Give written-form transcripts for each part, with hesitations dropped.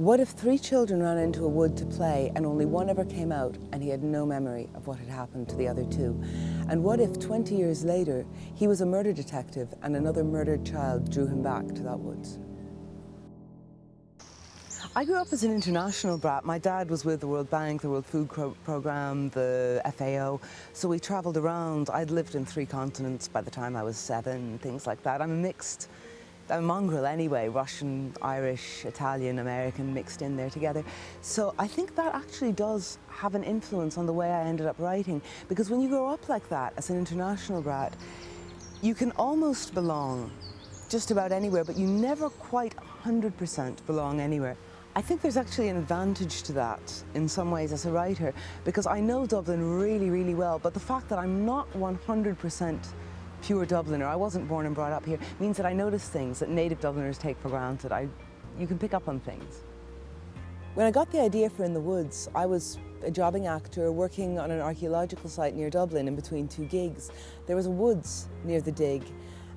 What if 3 children ran into a wood to play and only one ever came out and he had no memory of what had happened to the other 2? And what if 20 years later he was a murder detective and another murdered child drew him back to that woods? I grew up as an international brat. My dad was with the World Bank, the World Food Programme, the FAO, so we travelled around. I'd lived in 3 continents by the time I was 7, things like that. I'm a mongrel anyway, Russian, Irish, Italian, American mixed in there together. So I think that actually does have an influence on the way I ended up writing, because when you grow up like that as an international brat, you can almost belong just about anywhere, but you never quite 100% belong anywhere. I think there's actually an advantage to that in some ways as a writer, because I know Dublin really, really well, but the fact that I'm not 100% pure Dubliner, I wasn't born and brought up here, means that I notice things that native Dubliners take for granted. You can pick up on things. When I got the idea for In the Woods, I was a jobbing actor working on an archaeological site near Dublin in between 2 gigs. There was a woods near the dig,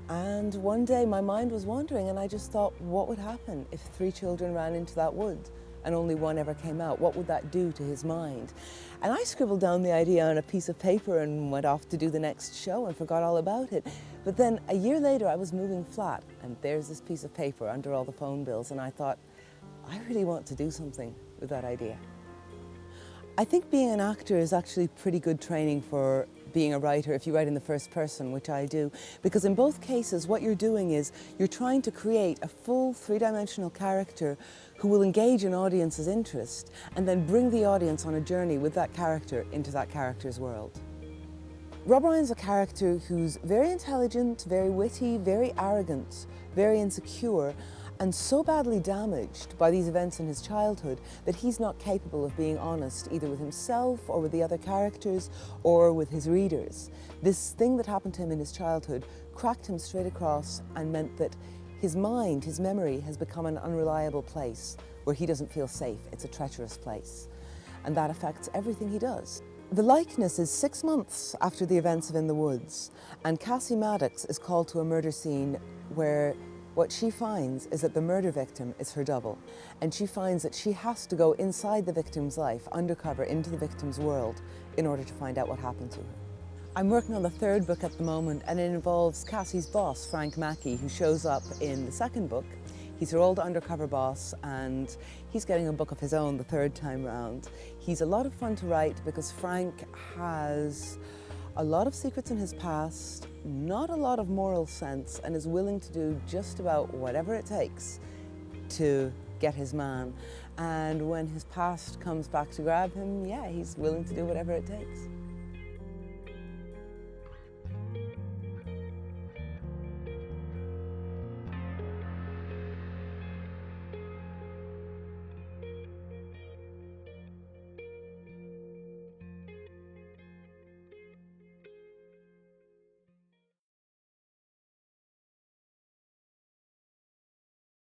and one day my mind was wandering and I just thought, what would happen if 3 children ran into that wood and only one ever came out? What would that do to his mind? And I scribbled down the idea on a piece of paper and went off to do the next show and forgot all about it. But then a year later I was moving flat and there's this piece of paper under all the phone bills, and I thought, I really want to do something with that idea. I think being an actor is actually pretty good training for being a writer if you write in the first person, which I do, because in both cases what you're doing is you're trying to create a full 3-dimensional character who will engage an audience's interest and then bring the audience on a journey with that character into that character's world. Rob Ryan's a character who's very intelligent, very witty, very arrogant, very insecure, and so badly damaged by these events in his childhood that he's not capable of being honest either with himself or with the other characters or with his readers. This thing that happened to him in his childhood cracked him straight across and meant that his mind, his memory, has become an unreliable place where he doesn't feel safe. It's a treacherous place. And that affects everything he does. The likeness is 6 months after the events of In the Woods, and Cassie Maddox is called to a murder scene where what she finds is that the murder victim is her double, and she finds that she has to go inside the victim's life, undercover into the victim's world, in order to find out what happened to her. I'm working on the 3rd book at the moment, and it involves Cassie's boss, Frank Mackey, who shows up in the 2nd book. He's her old undercover boss, and he's getting a book of his own the 3rd time round. He's a lot of fun to write because Frank has a lot of secrets in his past, not a lot of moral sense, and is willing to do just about whatever it takes to get his man. And when his past comes back to grab him, yeah, he's willing to do whatever it takes.